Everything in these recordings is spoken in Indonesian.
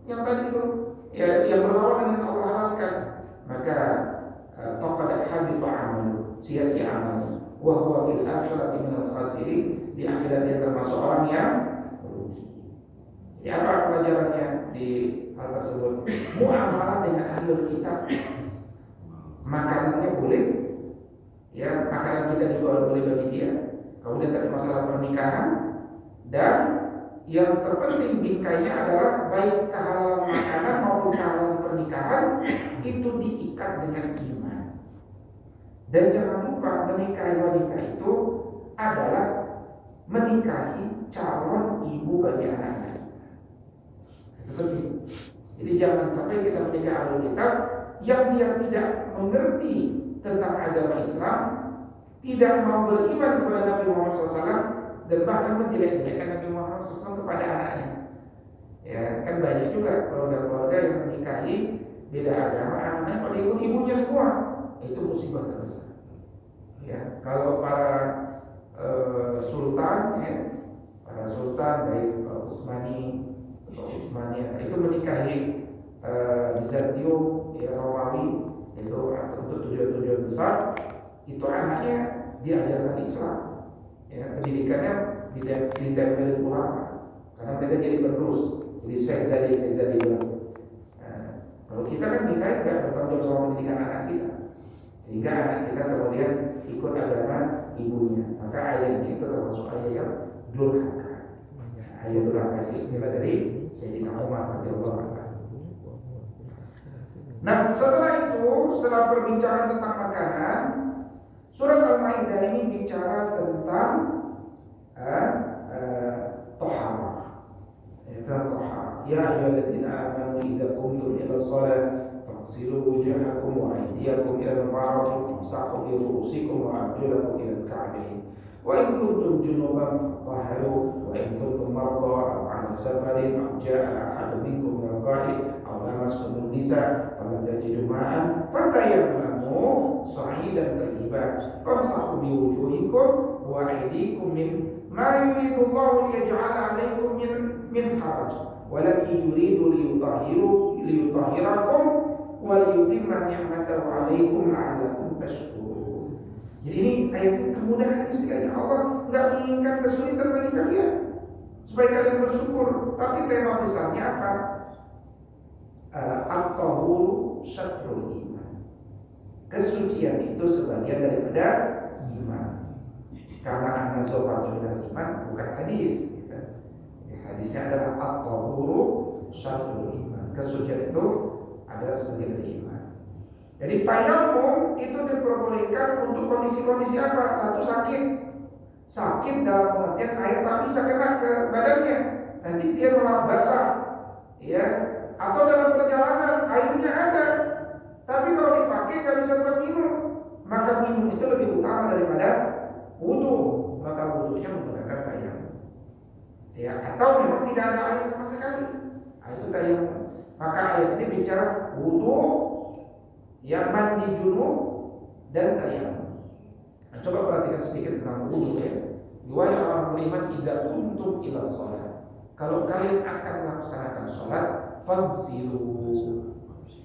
yang tadi itu ya, yang berlawanan dengan Allah halalkan, maka faqad habita amalu, sia-sia amalnya. Wa huwa fil akhirati minal khasirin, di akhirat dia termasuk orang yang merugi. Ya, apa pelajarannya di hal tersebut? Muamalah dengan ahlul kitab, makanannya boleh, ya makanan kita juga boleh bagi dia. Kemudian tadi masalah pernikahan, dan yang terpenting bingkainya adalah baik kehalalan makanan maupun kehalalan pernikahan itu diikat dengan iman. Dan jangan lupa menikahi wanita itu adalah menikahi calon ibu bagi anak-anak kita. Itu penting. Jadi jangan sampai kita menikah ahlul kitab yang dia tidak mengerti tentang agama Islam, tidak mau beriman kepada Nabi Muhammad SAW, dan bahkan menjelek-jelekkan Nabi Muhammad SAW kepada anaknya. Ya, kan banyak juga keluarga-keluarga yang menikahi beda agama, anaknya pada ikut ibunya semua. Itu musibah terbesar. Ya, kalau para sultan, ya, para sultan baik Utsmani itu menikahi Bizantium, ya, Romawi, itu untuk tujuan-tujuan besar. Itu anaknya diajarkan Islam, ya, pendidikannya ditempelin ulama, karena mereka jadi penerus, jadi sehzadi baru. Kalau kita kan nikah nggak bertanggung jawab sama pendidikan anak kita, sehingga anak kita kemudian ikut agama ibunya, maka ayahnya itu termasuk ayah yang durhaka. Ayah durhaka itu istilah dari Sayyidina Umar radhiyallahu anhu. Nah, setelah perbincangan tentang makanan, surat Al-Maidah ini bicara tentang toharah. Ya ayyuhalladzina amanu idza qumtum ila shalah faghsilu wujuhakum wa aydiyakum ila al-marafiq wamsahu bi ru'usikum wa arjulakum ila al-ka'bayn. Wa in kuntum junuban fatahharu wa in kuntum marda aw 'ala safarin aw jaa'a ahadun minkum min al-gha'id aw lamastum an-nisa falam tajidu ma'an fatayammamu sa'idan tayyiban famsahu bi wujuhikum wa aydikum min ma yuridu Allahu liyaj'ala 'alaykum min haraj walakin yuridu liyutahhirakum wa liyutimma ni'matahu 'alaykum la'allakum tashkurun. Jadi ini ayat kemudahan istilahnya. Allah enggak menginginkan kesulitan bagi kalian supaya kalian bersyukur, tapi tema besarnya apa? At-tahuru syatrul iman. Kesucian itu sebagian daripada iman. Karena an-nazafatu minal iman bukan hadis, gitu. Hadisnya adalah at-tahuru syatrul iman. Kesucian itu adalah sebagian dari iman. Jadi tayamum itu diperbolehkan untuk kondisi-kondisi apa? Satu, sakit dalam pengertian air tak bisa kena ke badannya, nanti dia malah basah, ya. Atau dalam perjalanan airnya ada, tapi kalau dipakai nggak bisa buat minum, maka minum itu lebih utama daripada wudu, maka wudunya menggunakan tayamum. Ya, atau memang tidak ada air sama sekali, itu tayamum. Maka ayat ini bicara wudu, yang mandi junub dan tayamum. Nah, coba perhatikan sedikit tentang wudu, ya. Wahai orang beriman, idza qumtum ila shalah, kalau kalian akan melaksanakan sholat, fagsilu.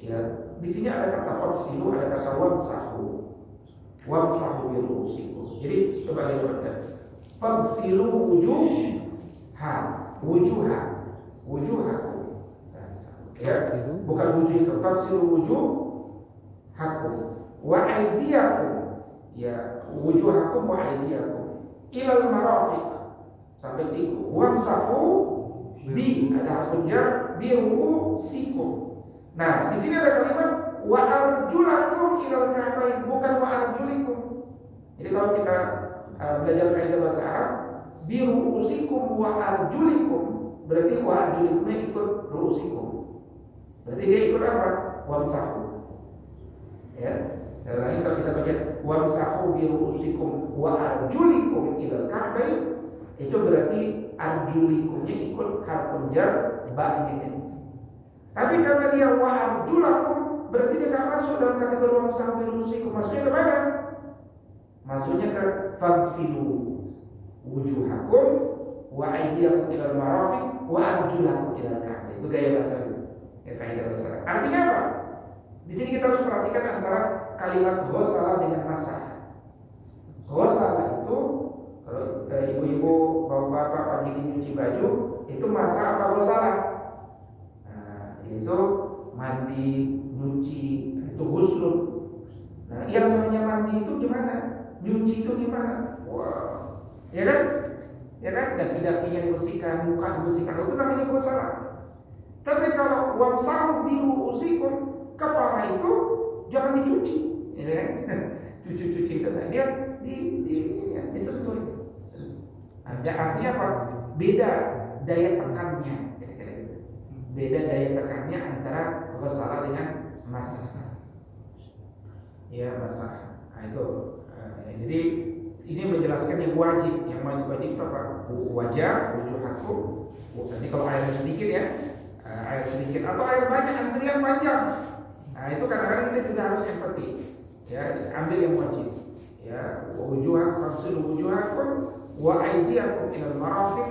Ya, di sini ada kata fagsilu, ada kata wamsahu bi ru'usikum. Jadi coba lihat, fagsilu wujuhakum. Ya, bukan wujuhakum, fagsilu wujuhakum wa aydiyakum. Ya, wujuhakum wa aydiyakum ilal marafiq, sampai siku. Wamsahu bi, ada harfun jar, bi ru'usikum. Nah, di sini ada kalimat wa arjulakum ilal ka'bayn, bukan wa arjulikum. Jadi kalau kita belajar kaidah bahasa Arab, bi ru'usikum wa arjulikum, berarti wa arjulikumnya ikut ru'usikum. Berarti dia ikut apa? Wamsahu. Ya. Dan lain kalau kita baca wamsahu bi ru'usikum wa arjulikum ilal ka'bayn, itu berarti arjulikumnya ikut harfun jar ba gitu. Tapi karena dia wa arjulakum, berarti dia enggak masuk dalam kategori wamsahu bi ru'usikum. Maksudnya ke mana? Maksudnya ke fagsilu wujuhakum wa aydiyakum ilal marafiq wa arjulakum ilal ka'bayn. Itu gaya bahasa itu. Ya, kaidah bahasa Arab. Artinya apa? Di sini kita harus perhatikan antara kalimat ghosala dengan masah. Ghosala itu kalau ibu-ibu, bapak-bapak pagi ini nyuci baju, itu masah apa ghosala? Nah, itu mandi, nyuci, itu ghuslun. Nah, yang namanya mandi itu gimana? Nyuci itu gimana? Wah, ya kan? Ya kan? Daki-dakinya dibersihkan, muka dibersihkan, itu namanya ghosala. Tapi kalau wamsahu bi ru'usikum, kepala itu jangan dicuci, ya kan? Cuci-cuci itu dia disentuh. Ada artinya apa? Beda daya tekannya, beda daya tekannya antara ghusala dengan masah. Ya, masah. Nah, itu. Jadi ini menjelaskan yang wajib itu apa? Wajah, wujuhakum. Jadi kalau air sedikit ya, air sedikit atau air banyak, antrian panjang. Nah, itu kadang-kadang kita juga harus empati. Ya, ambil yang wajib. Ya, wujuhakum fasilu wujuhakum wa aydiyakum ilal marafiq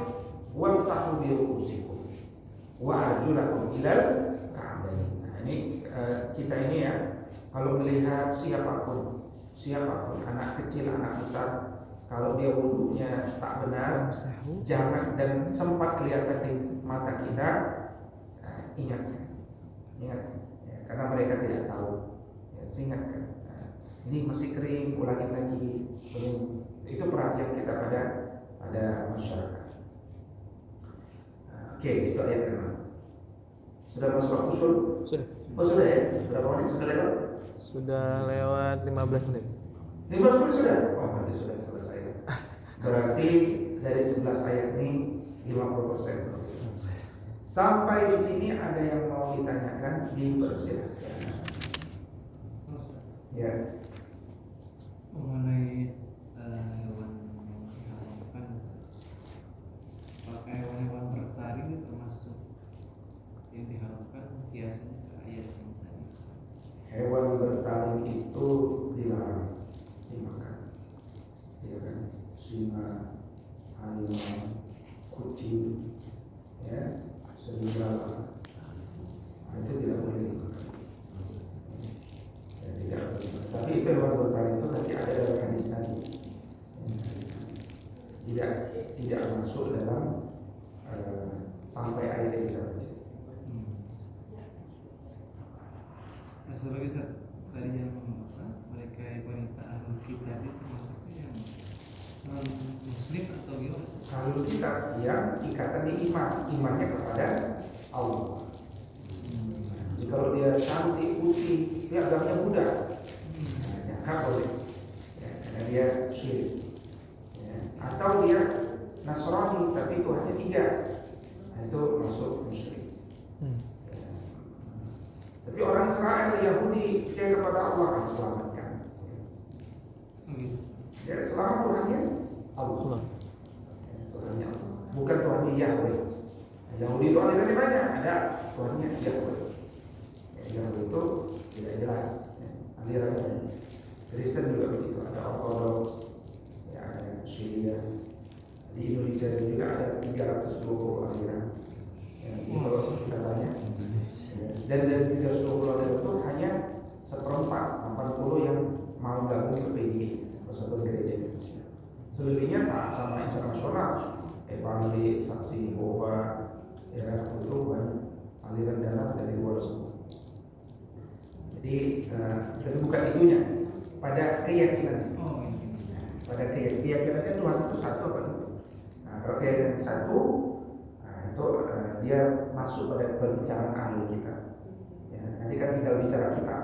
wamsahu bi ru'usikum wa arjulakum ilal ka'bayn. Nah, ini kita ini ya, kalau melihat siapapun, anak kecil, anak besar, kalau dia wudunya tak benar, jangan, dan sempat kelihatan di mata kita, ingat, ya, karena mereka tidak tahu, ya, ingatkan. Ini masih kering, ulangin lagi. Itu perhatian kita pada masyarakat. Oke, itu ayat ke-6. Sudah masuk waktu suruh? Sudah. Oh sudah ya? Berapa menit? Sudah lewat? Sudah lewat 15 menit. 15 menit sudah? Oh berarti sudah selesai. Berarti dari 11 ayat ini 50%. Sampai di sini ada yang mau ditanyakan, dipersilakan. Ya. Mengenai hewan yang diharamkan, apakah hewan-hewan bertaring itu termasuk yang diharamkan biasanya ke ayat yang tadi? Hewan bertaring itu dilarang dimakan, ya kan? Singa, harimau, kucing, ya, serigala, itu tidak boleh dimakan. Tapi itu hewan bertaring itu nanti ada dalam hadis Nabi. Tidak masuk dalam sampai ayat yang kita baca. Sebagai tadi yang mereka wanita ahlul kitab itu maksudnya yang non muslim atau gimana? Kalau kita yang ikatan di imannya kepada Allah. Jadi kalau dia cantik, putih, dia agamanya Buddha, ya boleh, ya, karena dia syirik. Ya. Atau dia Nasrani tapi Tuhannya 3, nah, itu masuk musyrik. Ya. Tapi orang Israel, Yahudi percaya kepada Allah akan diselamatkan. Ya, selamat Tuhannya Allah. Tuhannya Allah, bukan Tuhannya Yahweh. Yahudi itu alirannya banyak, ada Tuhannya Yahweh. Yahudi itu tidak jelas, ya, alirannya. Kristen juga begitu, ada Ortodoks, ya, ada Syiah. Di Indonesia juga ada 320 aliran. Ya, kalau kita tanya, ya, dan dari 320 aliran itu hanya seperempat, 80 yang mau gabung ke PGI, Persatuan Gereja Indonesia. Selebihnya tak sama internasional, Evangelis, Saksi Yehova, ya, itu banyak aliran dalam dari luar semua. Jadi tapi bukan itunya, pada keyakinan. Pada keyakinannya Tuhan itu satu apa itu? Nah, kalau keyakinan satu, nah, itu dia masuk pada perbincangan ahli kita. Ya, nanti kan tinggal bicara kitab.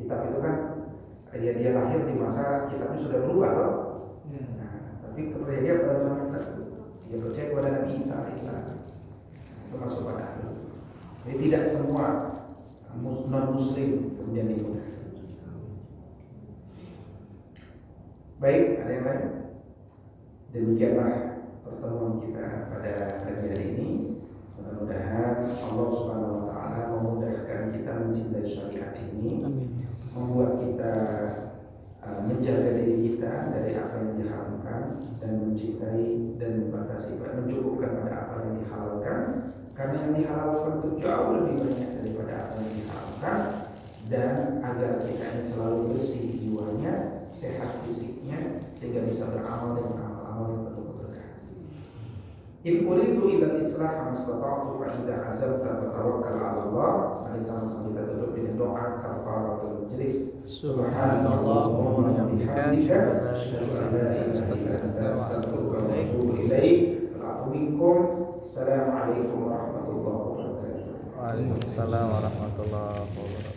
Kitab itu kan dia lahir di masa kitabnya sudah berubah loh. Nah, tapi kepercayaan dia pada Tuhan yang satu. Dia percaya kepada Nabi Isa alaihissalam. Itu masuk pada ahli. Jadi tidak semua non-muslim kemudian dimudah. Baik, ada yang lain? Demikianlah pertemuan kita pada pagi hari ini. Mudah-mudahan Allah Subhanahu wa taala memudahkan kita mencintai syariat ini. Amin. Membuat kita menjaga diri kita dari apa yang diharamkan dan mencintai dan membatasi, mencukupkan pada apa yang dihalalkan. Karena Karena yang dihalalkan itu jauh lebih banyak daripada apa yang diharamkan. Dan agar kita ini selalu bersih jiwanya, sehat fisiknya, sehingga bisa beramal dengan amal-amal yang penuh keberkahan. In uridu illa al-islah mastata'tu fa idza azamta fatawakkal 'ala Allah. Mari sama-sama kita tutup dengan doa kafaratul majlis. Subhanallahumma wa bihamdika asyhadu an la ilaha illa anta astaghfiruka wa atubu ilaik. Al'afwu minkum. Assalamualaikum warahmatullahi wabarakatuh. Waalaikumsalam warahmatullahi wabarakatuh.